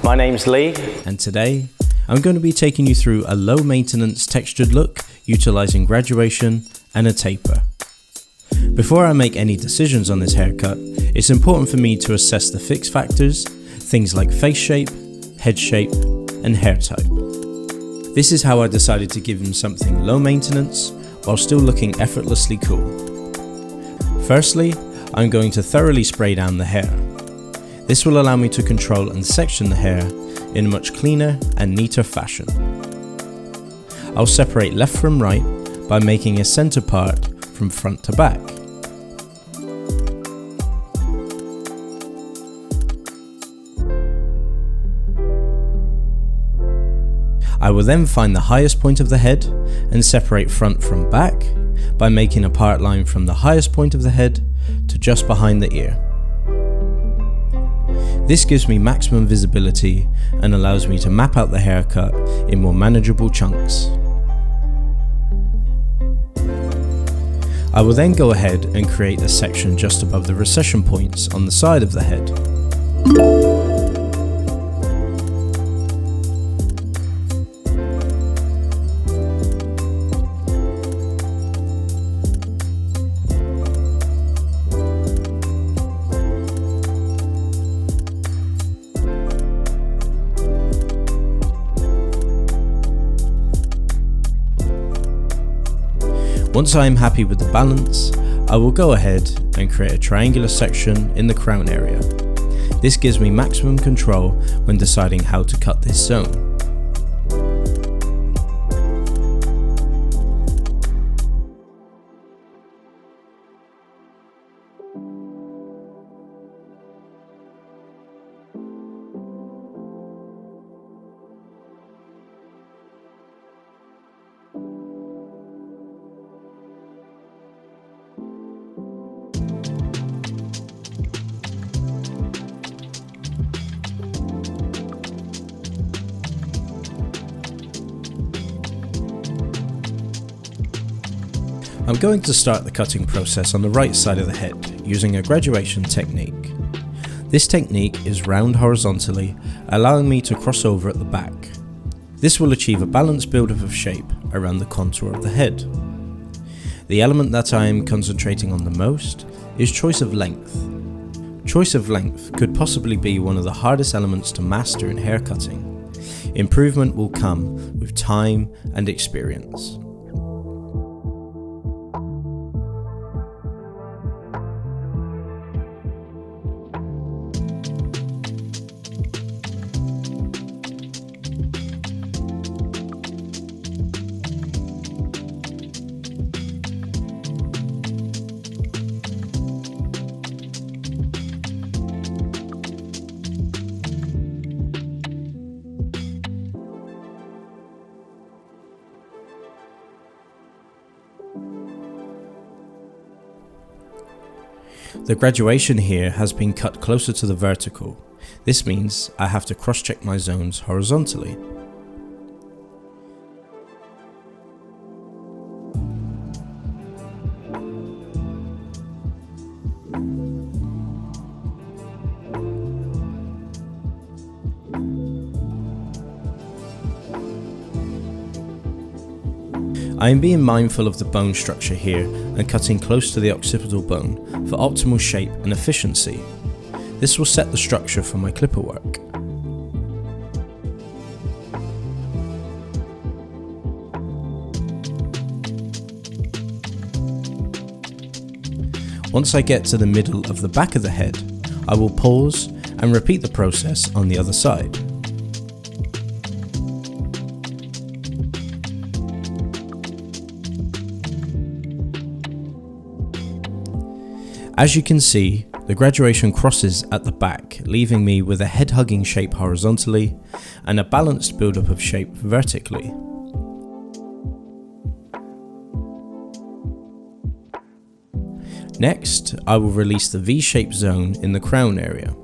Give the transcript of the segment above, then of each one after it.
my name's Leigh. And today, I'm going to be taking you through a low maintenance textured look utilizing graduation and a taper. Before I make any decisions on this haircut, it's important for me to assess the fix factors, things like face shape, head shape, and hair type. This is how I decided to give him something low maintenance while still looking effortlessly cool. Firstly, I'm going to thoroughly spray down the hair. This will allow me to control and section the hair in a much cleaner and neater fashion. I'll separate left from right by making a center part from front to back. I will then find the highest point of the head and separate front from back by making a part line from the highest point of the head to just behind the ear. This gives me maximum visibility and allows me to map out the haircut in more manageable chunks. I will then go ahead and create a section just above the recession points on the side of the head. Once I am happy with the balance, I will go ahead and create a triangular section in the crown area. This gives me maximum control when deciding how to cut this zone. I'm going to start the cutting process on the right side of the head using a graduation technique. This technique is round horizontally, allowing me to cross over at the back. This will achieve a balanced build-up of shape around the contour of the head. The element that I am concentrating on the most is choice of length. Choice of length could possibly be one of the hardest elements to master in hair cutting. Improvement will come with time and experience. The graduation here has been cut closer to the vertical. This means I have to cross-check my zones horizontally. I am being mindful of the bone structure here and cutting close to the occipital bone for optimal shape and efficiency. This will set the structure for my clipper work. Once I get to the middle of the back of the head, I will pause and repeat the process on the other side. As you can see, the graduation crosses at the back, leaving me with a head-hugging shape horizontally and a balanced build-up of shape vertically. Next, I will release the V-shaped zone in the crown area.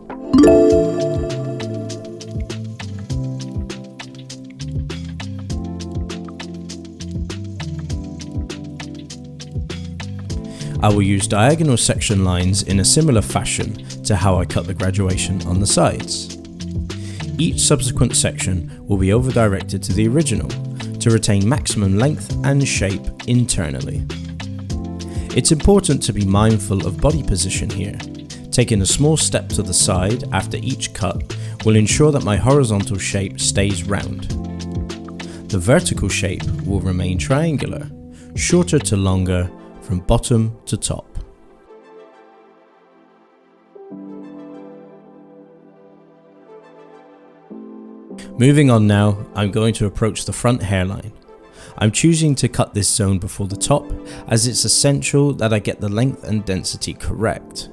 I will use diagonal section lines in a similar fashion to how I cut the graduation on the sides. Each subsequent section will be over-directed to the original to retain maximum length and shape internally. It's important to be mindful of body position here. Taking a small step to the side after each cut will ensure that my horizontal shape stays round. The vertical shape will remain triangular, shorter to longer from bottom to top. Moving on now, I'm going to approach the front hairline. I'm choosing to cut this zone before the top as it's essential that I get the length and density correct.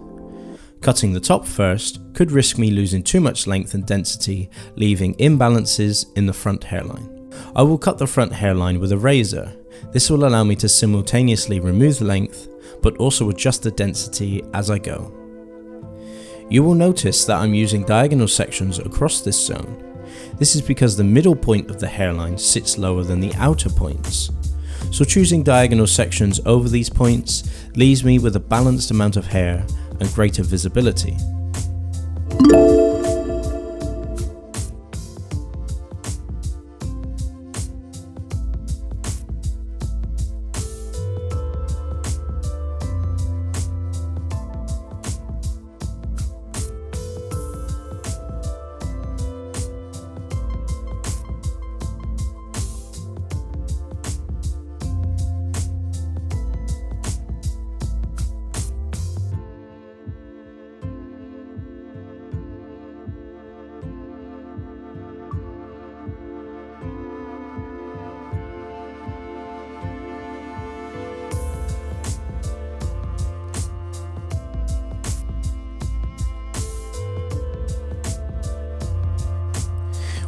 Cutting the top first could risk me losing too much length and density, leaving imbalances in the front hairline. I will cut the front hairline with a razor. This will allow me to simultaneously remove length, but also adjust the density as I go. You will notice that I'm using diagonal sections across this zone. This is because the middle point of the hairline sits lower than the outer points. So choosing diagonal sections over these points leaves me with a balanced amount of hair and greater visibility.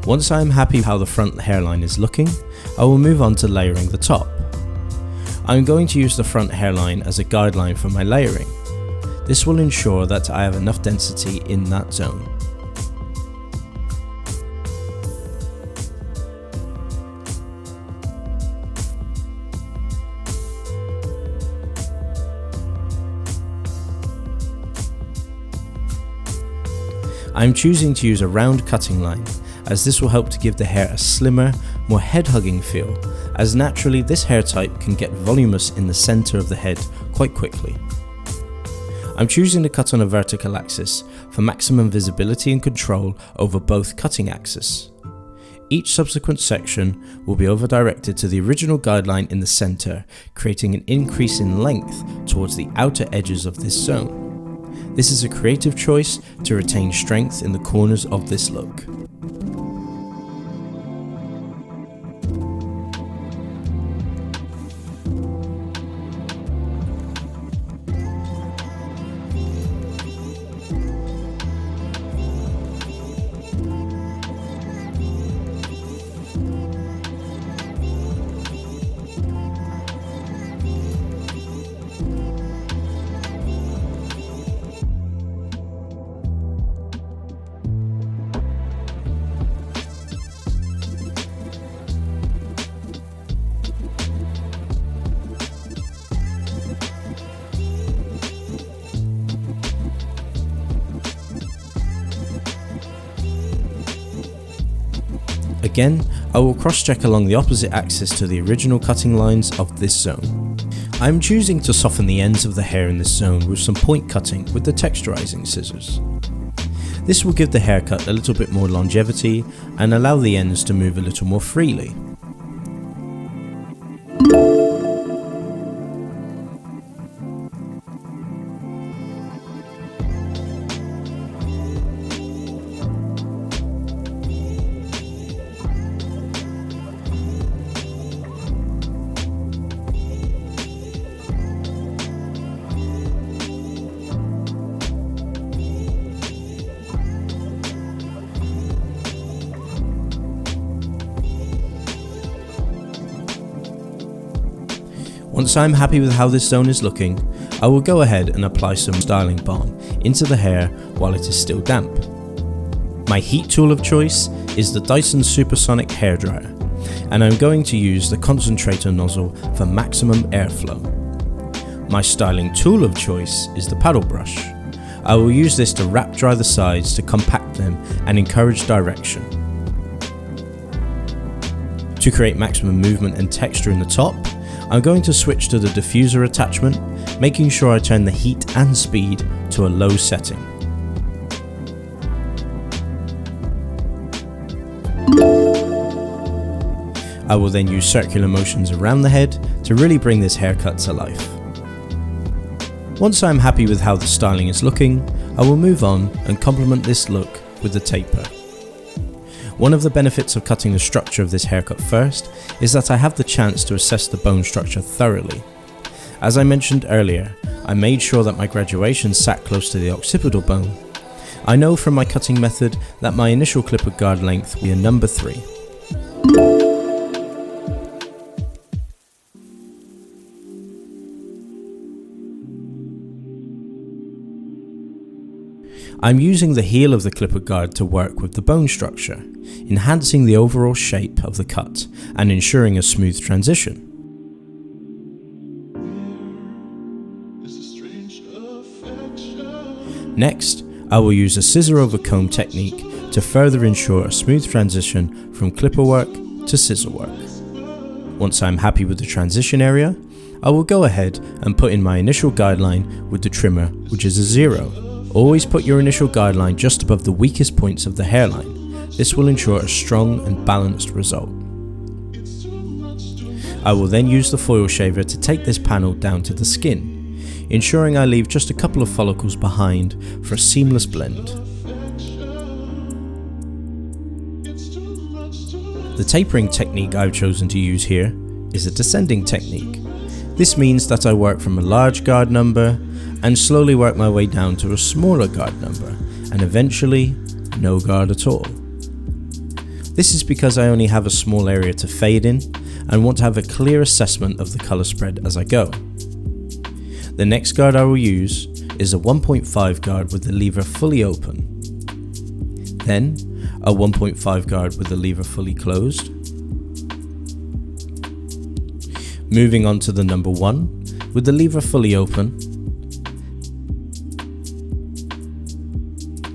Once I am happy how the front hairline is looking, I will move on to layering the top. I am going to use the front hairline as a guideline for my layering. This will ensure that I have enough density in that zone. I am choosing to use a round cutting line, as this will help to give the hair a slimmer, more head-hugging feel, as naturally this hair type can get voluminous in the centre of the head quite quickly. I'm choosing to cut on a vertical axis for maximum visibility and control over both cutting axes. Each subsequent section will be over-directed to the original guideline in the centre, creating an increase in length towards the outer edges of this zone. This is a creative choice to retain strength in the corners of this look. Again, I will cross-check along the opposite axis to the original cutting lines of this zone. I am choosing to soften the ends of the hair in this zone with some point cutting with the texturising scissors. This will give the haircut a little bit more longevity and allow the ends to move a little more freely. Once I'm happy with how this zone is looking, I will go ahead and apply some styling balm into the hair while it is still damp. My heat tool of choice is the Dyson Supersonic hairdryer, and I'm going to use the concentrator nozzle for maximum airflow. My styling tool of choice is the paddle brush. I will use this to wrap dry the sides to compact them and encourage direction. To create maximum movement and texture in the top, I'm going to switch to the diffuser attachment, making sure I turn the heat and speed to a low setting. I will then use circular motions around the head to really bring this haircut to life. Once I am happy with how the styling is looking, I will move on and complement this look with the taper. One of the benefits of cutting the structure of this haircut first is that I have the chance to assess the bone structure thoroughly. As I mentioned earlier, I made sure that my graduation sat close to the occipital bone. I know from my cutting method that my initial clipper guard length will be a number 3. I'm using the heel of the clipper guard to work with the bone structure, enhancing the overall shape of the cut and ensuring a smooth transition. Next, I will use a scissor over comb technique to further ensure a smooth transition from clipper work to scissor work. Once I'm happy with the transition area, I will go ahead and put in my initial guideline with the trimmer, which is a 0. Always put your initial guideline just above the weakest points of the hairline. This will ensure a strong and balanced result. I will then use the foil shaver to take this panel down to the skin, ensuring I leave just a couple of follicles behind for a seamless blend. The tapering technique I've chosen to use here is a descending technique. This means that I work from a large guard number and slowly work my way down to a smaller guard number and eventually no guard at all. This is because I only have a small area to fade in and want to have a clear assessment of the colour spread as I go. The next guard I will use is a 1.5 guard with the lever fully open, then a 1.5 guard with the lever fully closed, moving on to the number 1 with the lever fully open,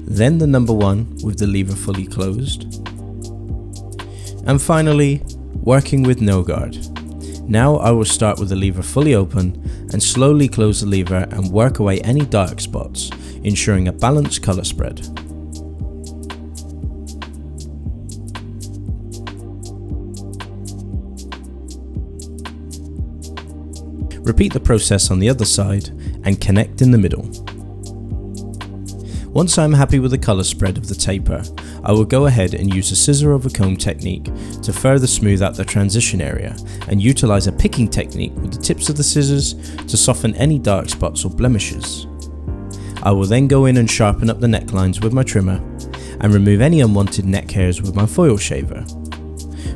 then the number 1 with the lever fully closed, and finally working with no guard. Now I will start with the lever fully open and slowly close the lever and work away any dark spots, ensuring a balanced colour spread. Repeat the process on the other side and connect in the middle. Once I am happy with the colour spread of the taper, I will go ahead and use a scissor over comb technique to further smooth out the transition area and utilise a picking technique with the tips of the scissors to soften any dark spots or blemishes. I will then go in and sharpen up the necklines with my trimmer and remove any unwanted neck hairs with my foil shaver.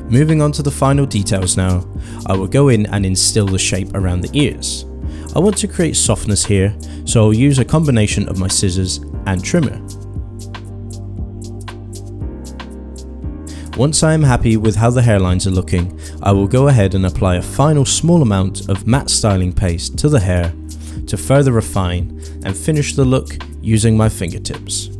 Moving on to the final details now, I will go in and instill the shape around the ears. I want to create softness here, so I'll use a combination of my scissors and trimmer. Once I am happy with how the hairlines are looking, I will go ahead and apply a final small amount of matte styling paste to the hair to further refine and finish the look using my fingertips.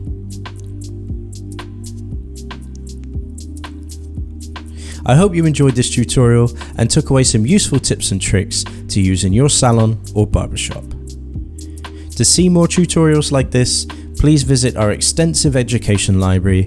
I hope you enjoyed this tutorial and took away some useful tips and tricks to use in your salon or barbershop. To see more tutorials like this, please visit our extensive education library